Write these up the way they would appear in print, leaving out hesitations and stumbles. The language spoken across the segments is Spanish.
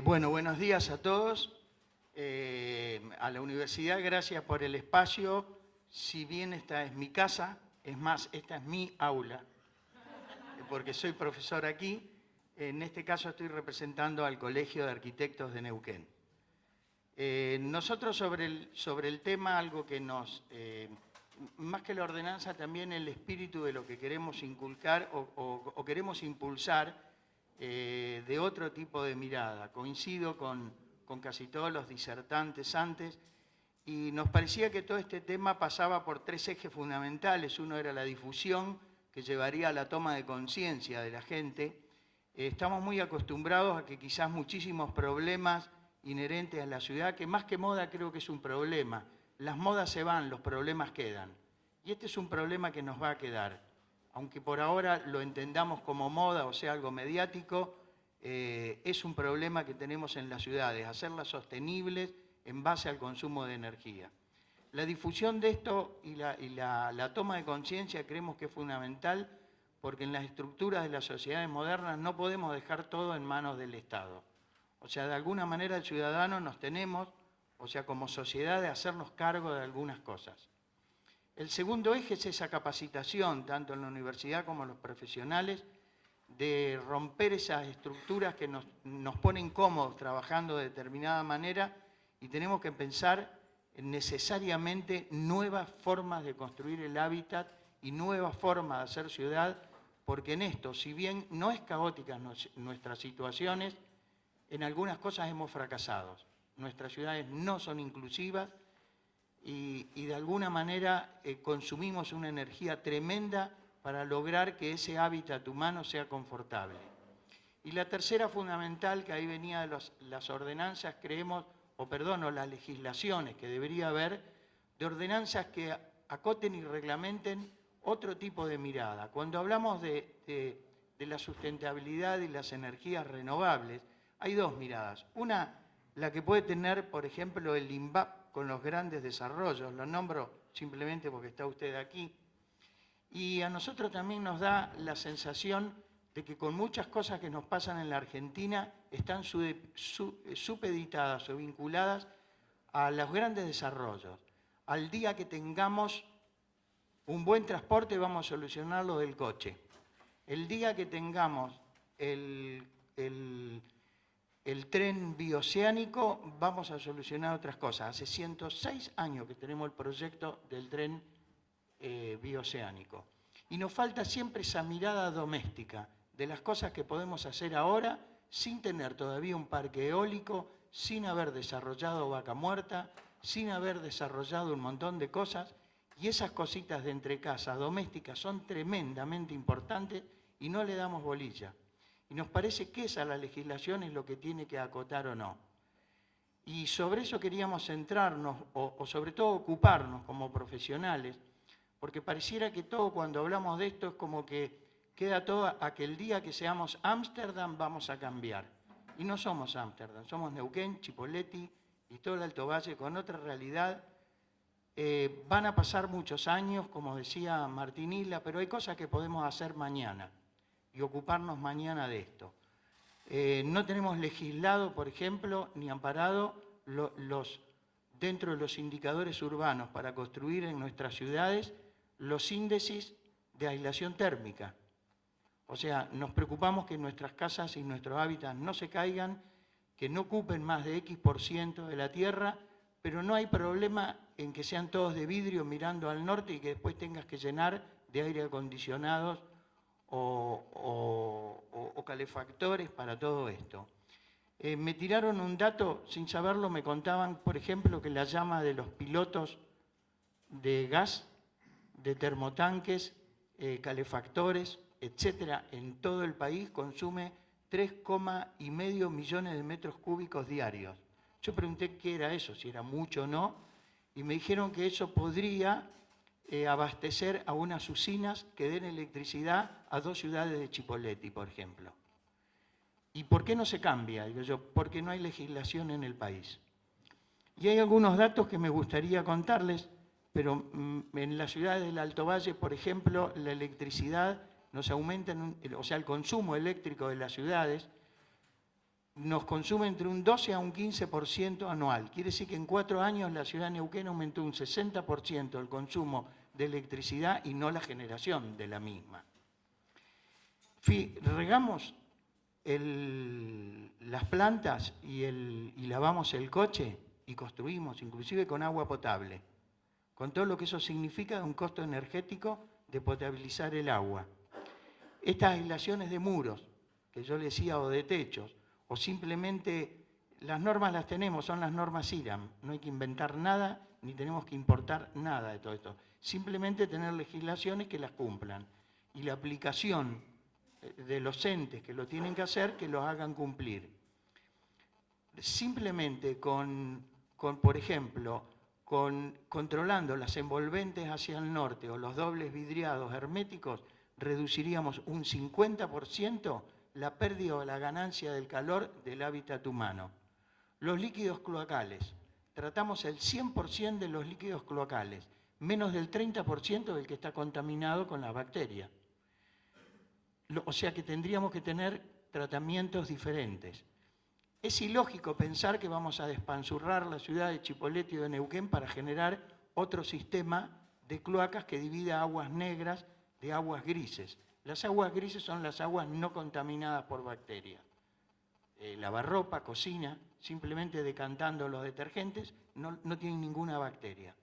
Bueno, buenos días a todos. A la universidad, gracias por el espacio. Si bien esta es mi casa, es más, esta es mi aula, porque soy profesor aquí. En este caso estoy representando al Colegio de Arquitectos de Neuquén. Nosotros sobre el tema, algo que más que la ordenanza, también el espíritu de lo que queremos inculcar o queremos impulsar, de otro tipo de mirada. Coincido con casi todos los disertantes antes, y nos parecía que todo este tema pasaba por tres ejes fundamentales. Uno era la difusión, que llevaría a la toma de conciencia de la gente. Estamos muy acostumbrados a que quizás muchísimos problemas inherentes a la ciudad, que más que moda creo que es un problema. Las modas se van, los problemas quedan. Y este es un problema que nos va a quedar. Aunque por ahora lo entendamos como moda, o sea, algo mediático, es un problema que tenemos en las ciudades, hacerlas sostenibles en base al consumo de energía. La difusión de esto y la toma de conciencia creemos que es fundamental, porque en las estructuras de las sociedades modernas no podemos dejar todo en manos del Estado. O sea, de alguna manera el ciudadano nos tenemos, o sea, como sociedad, de hacernos cargo de algunas cosas. El segundo eje es esa capacitación, tanto en la universidad como en los profesionales, de romper esas estructuras que nos ponen cómodos trabajando de determinada manera, y tenemos que pensar en necesariamente nuevas formas de construir el hábitat y nuevas formas de hacer ciudad, porque en esto, si bien no es caótica nuestras situaciones, en algunas cosas hemos fracasado. Nuestras ciudades no son inclusivas y de alguna manera consumimos una energía tremenda para lograr que ese hábitat humano sea confortable. Y la tercera fundamental, que ahí venía de las ordenanzas, creemos, o las legislaciones que debería haber, de ordenanzas que acoten y reglamenten otro tipo de mirada. Cuando hablamos de la sustentabilidad y las energías renovables, hay dos miradas. Una, la que puede tener, por ejemplo, el INVAP con los grandes desarrollos, lo nombro simplemente porque está usted aquí, y a nosotros también nos da la sensación de que con muchas cosas que nos pasan en la Argentina están supeditadas o vinculadas a los grandes desarrollos. Al día que tengamos un buen transporte vamos a solucionar lo del coche. El día que tengamos el tren bioceánico vamos a solucionar otras cosas. Hace 106 años que tenemos el proyecto del tren bioceánico. Y nos falta siempre esa mirada doméstica de las cosas que podemos hacer ahora sin tener todavía un parque eólico, sin haber desarrollado Vaca Muerta, sin haber desarrollado un montón de cosas. Y esas cositas de entrecasa domésticas son tremendamente importantes y no le damos bolilla. Y nos parece que esa la legislación es lo que tiene que acotar o no. Y sobre eso queríamos centrarnos, o sobre todo ocuparnos como profesionales, porque pareciera que todo, cuando hablamos de esto, es como que queda todo a que el día que seamos Ámsterdam vamos a cambiar. Y no somos Ámsterdam, somos Neuquén, Chipoleti y todo el Alto Valle con otra realidad. Van a pasar muchos años, como decía Martín Isla, pero hay cosas que podemos hacer mañana y ocuparnos mañana de esto. No tenemos legislado, por ejemplo, ni amparado dentro de los indicadores urbanos para construir en nuestras ciudades los índices de aislación térmica. O sea, nos preocupamos que nuestras casas y nuestros hábitats no se caigan, que no ocupen más de X% de la tierra, pero no hay problema en que sean todos de vidrio mirando al norte y que después tengas que llenar de aire acondicionados o calefactores para todo esto. Me tiraron un dato, sin saberlo me contaban, por ejemplo, que la llama de los pilotos de gas, de termotanques, calefactores, etcétera, en todo el país consume 3,5 millones de metros cúbicos diarios. Yo pregunté qué era eso, si era mucho o no, y me dijeron que eso podría abastecer a unas usinas que den electricidad a 2 ciudades de Chipoleti, por ejemplo. ¿Y por qué no se cambia? Digo yo, porque no hay legislación en el país. Y hay algunos datos que me gustaría contarles, pero en las ciudades del Alto Valle, por ejemplo, la electricidad nos aumenta, o sea, el consumo eléctrico de las ciudades nos consume entre un 12 a un 15% anual. Quiere decir que en 4 años la ciudad de Neuquén aumentó un 60% el consumo de electricidad y no la generación de la misma. Regamos las plantas y lavamos el coche y construimos, inclusive con agua potable, con todo lo que eso significa de un costo energético de potabilizar el agua. Estas aislaciones de muros, que yo le decía, o de techos, o simplemente las normas las tenemos, son las normas IRAM, no hay que inventar nada ni tenemos que importar nada de todo esto. Simplemente tener legislaciones que las cumplan y la aplicación de los entes que lo tienen que hacer, que los hagan cumplir. Simplemente por ejemplo, controlando las envolventes hacia el norte o los dobles vidriados herméticos, reduciríamos un 50% la pérdida o la ganancia del calor del hábitat humano. Los líquidos cloacales. Tratamos el 100% de los líquidos cloacales, menos del 30% del que está contaminado con las bacterias. O sea que tendríamos que tener tratamientos diferentes. Es ilógico pensar que vamos a despanzurrar la ciudad de Chipolete y de Neuquén para generar otro sistema de cloacas que divida aguas negras de aguas grises. Las aguas grises son las aguas no contaminadas por bacterias. Lavarropa, cocina, simplemente decantando los detergentes, no tienen ninguna bacteria.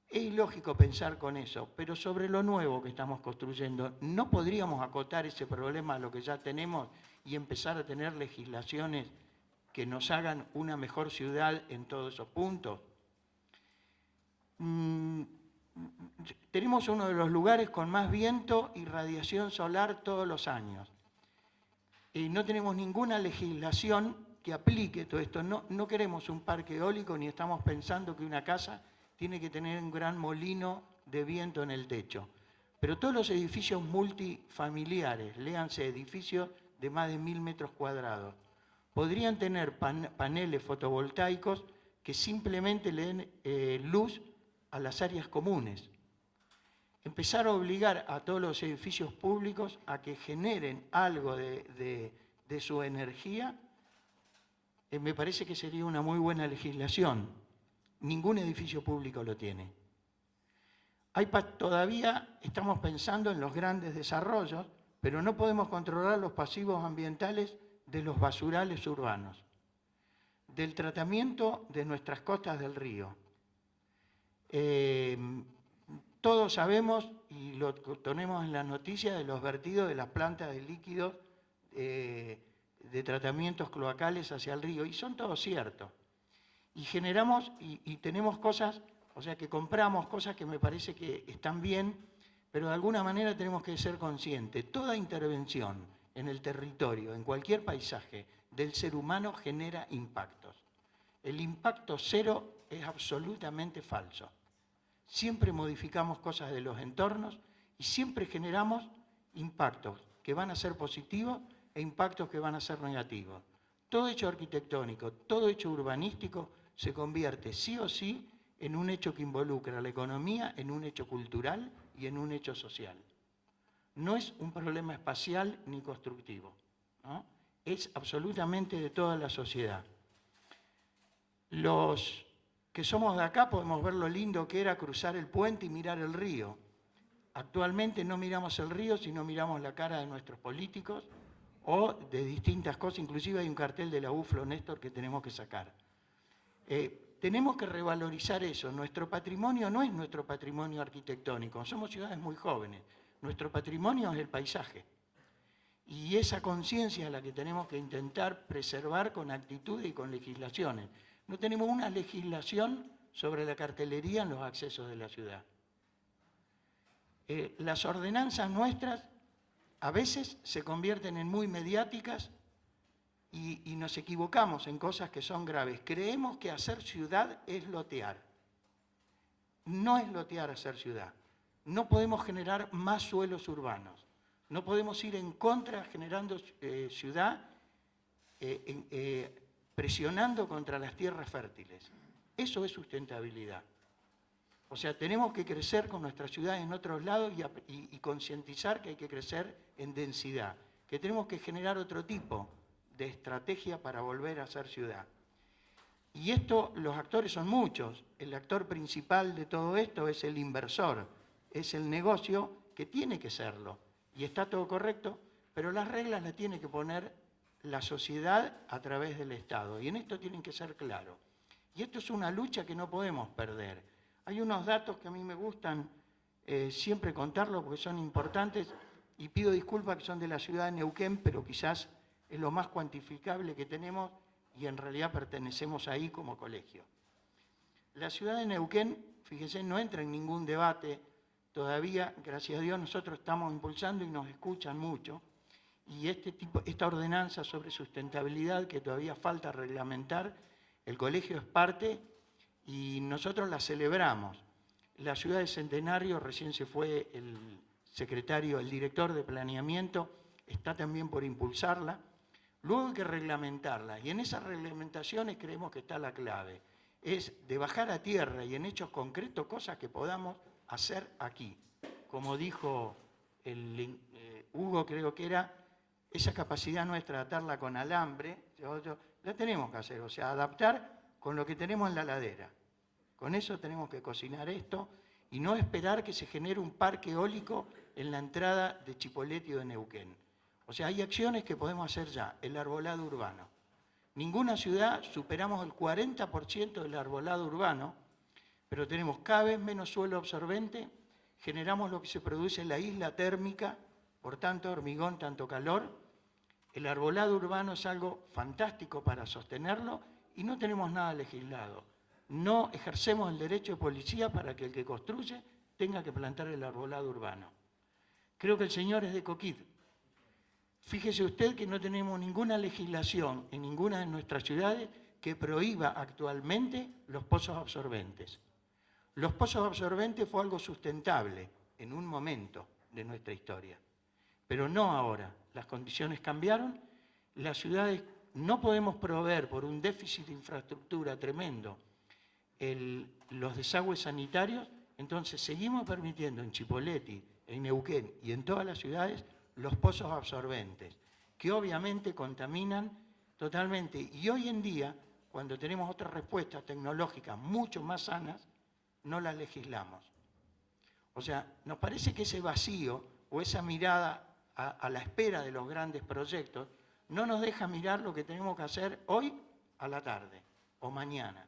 Es ilógico pensar con eso, pero sobre lo nuevo que estamos construyendo, ¿no podríamos acotar ese problema a lo que ya tenemos y empezar a tener legislaciones que nos hagan una mejor ciudad en todos esos puntos? Tenemos uno de los lugares con más viento y radiación solar todos los años. Y no tenemos ninguna legislación que aplique todo esto. No queremos un parque eólico ni estamos pensando que una casa tiene que tener un gran molino de viento en el techo. Pero todos los edificios multifamiliares, léanse edificios de más de 1000 metros cuadrados, podrían tener paneles fotovoltaicos que simplemente le den luz a las áreas comunes. Empezar a obligar a todos los edificios públicos a que generen algo de su energía, me parece que sería una muy buena legislación. Ningún edificio público lo tiene. Todavía estamos pensando en los grandes desarrollos, pero no podemos controlar los pasivos ambientales de los basurales urbanos, del tratamiento de nuestras costas del río. Todos sabemos, y lo tenemos en las noticias, de los vertidos de las plantas de líquidos de tratamientos cloacales hacia el río, y son todos ciertos. Y generamos y tenemos cosas, o sea que compramos cosas que me parece que están bien, pero de alguna manera tenemos que ser conscientes. Toda intervención en el territorio, en cualquier paisaje del ser humano genera impactos. El impacto cero es absolutamente falso. Siempre modificamos cosas de los entornos y siempre generamos impactos que van a ser positivos e impactos que van a ser negativos. Todo hecho arquitectónico, todo hecho urbanístico se convierte sí o sí en un hecho que involucra a la economía, en un hecho cultural y en un hecho social. No es un problema espacial ni constructivo, ¿no? Es absolutamente de toda la sociedad. Los que somos de acá podemos ver lo lindo que era cruzar el puente y mirar el río. Actualmente no miramos el río, sino miramos la cara de nuestros políticos o de distintas cosas. Inclusive hay un cartel de la UFLO, Néstor, que tenemos que sacar. Tenemos que revalorizar eso. Nuestro patrimonio no es nuestro patrimonio arquitectónico. Somos ciudades muy jóvenes. Nuestro patrimonio es el paisaje. Y esa conciencia es la que tenemos que intentar preservar con actitudes y con legislaciones. No tenemos una legislación sobre la cartelería en los accesos de la ciudad. Las ordenanzas nuestras a veces se convierten en muy mediáticas y nos equivocamos en cosas que son graves. Creemos que hacer ciudad es lotear. No es lotear hacer ciudad. No podemos generar más suelos urbanos. No podemos ir en contra generando ciudad presionando contra las tierras fértiles. Eso es sustentabilidad. O sea, tenemos que crecer con nuestras ciudades en otros lados y concientizar que hay que crecer en densidad, que tenemos que generar otro tipo de estrategia para volver a ser ciudad. Y esto, los actores son muchos. El actor principal de todo esto es el inversor, es el negocio que tiene que serlo. Y está todo correcto, pero las reglas las tiene que poner la sociedad a través del Estado. Y en esto tienen que ser claros. Y esto es una lucha que no podemos perder. Hay unos datos que a mí me gustan siempre contarlos porque son importantes y pido disculpas que son de la ciudad de Neuquén, pero quizás es lo más cuantificable que tenemos y en realidad pertenecemos ahí como colegio. La ciudad de Neuquén, fíjense, no entra en ningún debate todavía, gracias a Dios nosotros estamos impulsando y nos escuchan mucho, y esta ordenanza sobre sustentabilidad que todavía falta reglamentar, el colegio es parte y nosotros la celebramos. La ciudad de Centenario, recién se fue el secretario, el director de planeamiento, está también por impulsarla. Luego hay que reglamentarla y en esas reglamentaciones creemos que está la clave. Es de bajar a tierra y en hechos concretos cosas que podamos hacer aquí. Como dijo Hugo, creo que era, esa capacidad nuestra de atarla con alambre, la tenemos que hacer, o sea, adaptar con lo que tenemos en la ladera. Con eso tenemos que cocinar esto y no esperar que se genere un parque eólico en la entrada de Chipoleti o de Neuquén. O sea, hay acciones que podemos hacer ya. El arbolado urbano. Ninguna ciudad superamos el 40% del arbolado urbano, pero tenemos cada vez menos suelo absorbente, generamos lo que se produce en la isla térmica, por tanto hormigón, tanto calor. El arbolado urbano es algo fantástico para sostenerlo y no tenemos nada legislado. No ejercemos el derecho de policía para que el que construye tenga que plantar el arbolado urbano. Creo que el señor es de Coquid. Fíjese usted que no tenemos ninguna legislación en ninguna de nuestras ciudades que prohíba actualmente los pozos absorbentes. Los pozos absorbentes fue algo sustentable en un momento de nuestra historia, pero no ahora. Las condiciones cambiaron, las ciudades no podemos proveer por un déficit de infraestructura tremendo los desagües sanitarios, entonces seguimos permitiendo en Chipoleti, en Neuquén y en todas las ciudades los pozos absorbentes, que obviamente contaminan totalmente. Y hoy en día, cuando tenemos otras respuestas tecnológicas mucho más sanas, no las legislamos. O sea, nos parece que ese vacío o esa mirada a la espera de los grandes proyectos no nos deja mirar lo que tenemos que hacer hoy a la tarde o mañana.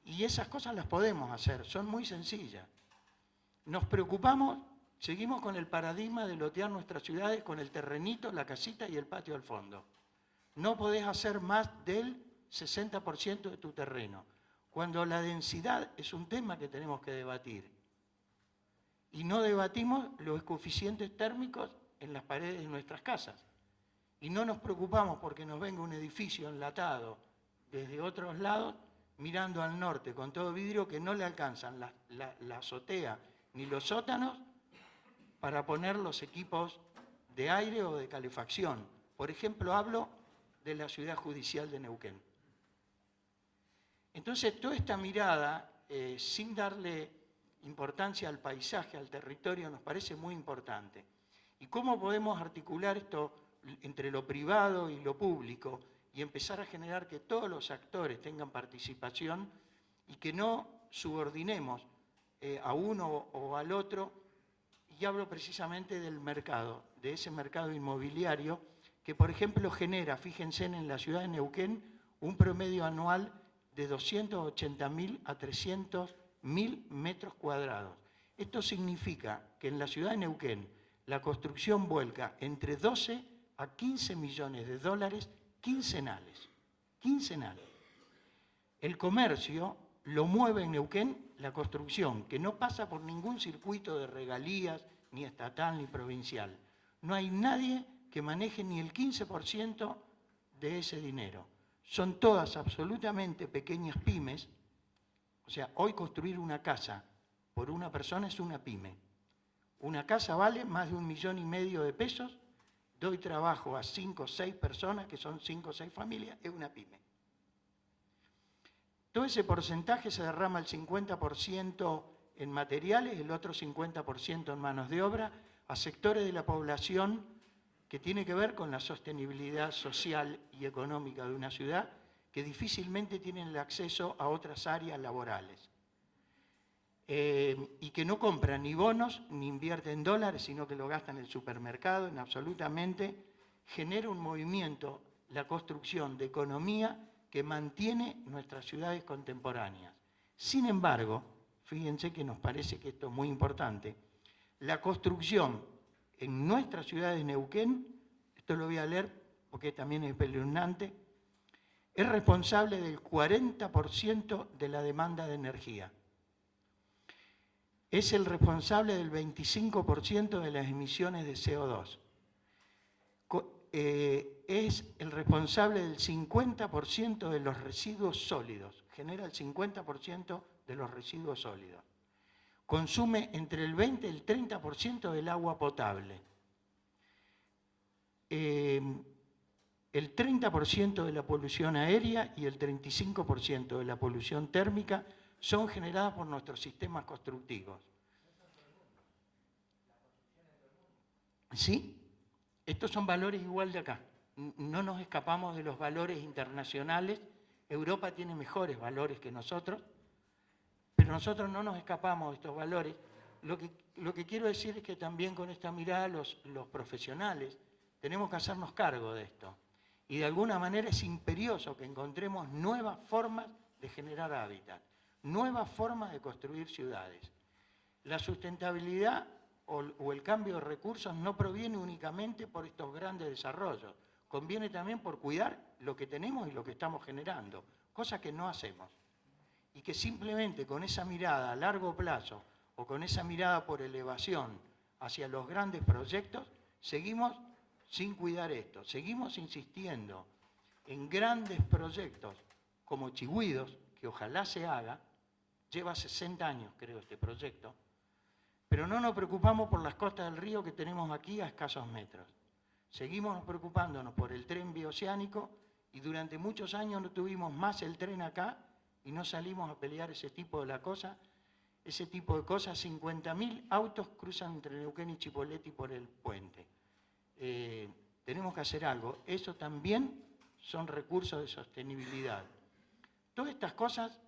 Y esas cosas las podemos hacer, son muy sencillas. Nos preocupamos, seguimos con el paradigma de lotear nuestras ciudades con el terrenito, la casita y el patio al fondo. No podés hacer más del 60% de tu terreno, cuando la densidad es un tema que tenemos que debatir. Y no debatimos los coeficientes térmicos en las paredes de nuestras casas. Y no nos preocupamos porque nos venga un edificio enlatado desde otros lados, mirando al norte, con todo vidrio, que no le alcanzan la azotea ni los sótanos para poner los equipos de aire o de calefacción. Por ejemplo, hablo de la ciudad judicial de Neuquén. Entonces, toda esta mirada, sin darle importancia al paisaje, al territorio, nos parece muy importante. ¿Y cómo podemos articular esto entre lo privado y lo público y empezar a generar que todos los actores tengan participación y que no subordinemos a uno o al otro? Y hablo precisamente del mercado, de ese mercado inmobiliario que, por ejemplo, genera, fíjense, en la ciudad de Neuquén, un promedio anual de 280.000 a 300.000 metros cuadrados. Esto significa que en la ciudad de Neuquén la construcción vuelca entre 12 a 15 millones de dólares quincenales. El comercio lo mueve en Neuquén la construcción, que no pasa por ningún circuito de regalías, ni estatal ni provincial. No hay nadie que maneje ni el 15% de ese dinero. Son todas absolutamente pequeñas pymes. O sea, hoy construir una casa por una persona es una pyme. Una casa vale más de 1,5 millones de pesos. Doy trabajo a 5 o 6 personas, que son 5 o 6 familias, es una pyme. Todo ese porcentaje se derrama el 50% en materiales, el otro 50% en manos de obra, a sectores de la población que tiene que ver con la sostenibilidad social y económica de una ciudad que difícilmente tienen el acceso a otras áreas laborales. Y que no compran ni bonos ni invierten dólares, sino que lo gastan en el supermercado, en absolutamente, genera un movimiento, la construcción de economía que mantiene nuestras ciudades contemporáneas. Sin embargo, fíjense que nos parece que esto es muy importante, la construcción en nuestra ciudad de Neuquén, esto lo voy a leer porque también es espeluznante, es responsable del 40% de la demanda de energía. Es el responsable del 25% de las emisiones de CO2. Es el responsable del 50% de los residuos sólidos. Genera el 50% de los residuos sólidos. Consume entre el 20 y el 30% del agua potable. El 30% de la polución aérea y el 35% de la polución térmica son generadas por nuestros sistemas constructivos. ¿Sí? Estos son valores igual de acá. No nos escapamos de los valores internacionales. Europa tiene mejores valores que nosotros, pero nosotros no nos escapamos de estos valores. Lo que quiero decir es que también con esta mirada los profesionales tenemos que hacernos cargo de esto. Y de alguna manera es imperioso que encontremos nuevas formas de generar hábitat, nuevas formas de construir ciudades. La sustentabilidad o el cambio de recursos no proviene únicamente por estos grandes desarrollos, conviene también por cuidar lo que tenemos y lo que estamos generando, cosa que no hacemos. Y que simplemente con esa mirada a largo plazo o con esa mirada por elevación hacia los grandes proyectos, seguimos sin cuidar esto, seguimos insistiendo en grandes proyectos como Chigüidos, que ojalá se haga, lleva 60 años creo este proyecto, pero no nos preocupamos por las costas del río que tenemos aquí a escasos metros. Seguimos preocupándonos por el tren bioceánico y durante muchos años no tuvimos más el tren acá y no salimos a pelear ese tipo de cosas. 50.000 autos cruzan entre Neuquén y Chipoleti por el puente. Tenemos que hacer algo. Eso también son recursos de sostenibilidad. Todas estas cosas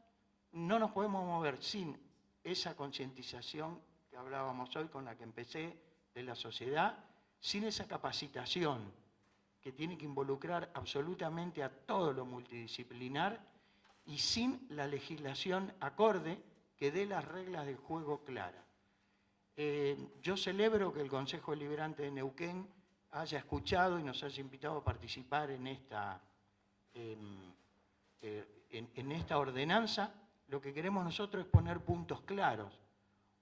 no nos podemos mover sin esa concientización que hablábamos hoy, con la que empecé, de la sociedad, sin esa capacitación que tiene que involucrar absolutamente a todo lo multidisciplinar y sin la legislación acorde que dé las reglas del juego claras. Yo celebro que el Consejo Deliberante de Neuquén haya escuchado y nos haya invitado a participar en esta ordenanza. Lo que queremos nosotros es poner puntos claros.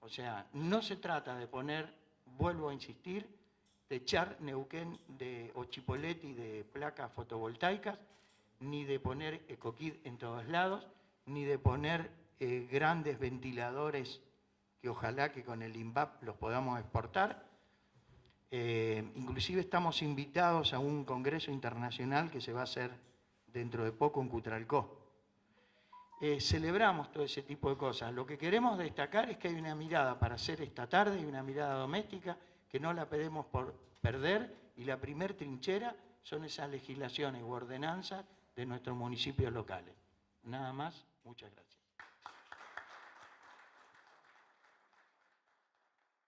O sea, no se trata de poner, vuelvo a insistir, de echar Neuquén o Chipoleti de placas fotovoltaicas, ni de poner EcoKid en todos lados, ni de poner grandes ventiladores que ojalá que con el INVAP los podamos exportar. Inclusive estamos invitados a un congreso internacional que se va a hacer dentro de poco en Cutralcó. Celebramos todo ese tipo de cosas. Lo que queremos destacar es que hay una mirada para hacer esta tarde y una mirada doméstica que no la podemos perder, y la primer trinchera son esas legislaciones u ordenanzas de nuestros municipios locales. Nada más, muchas gracias.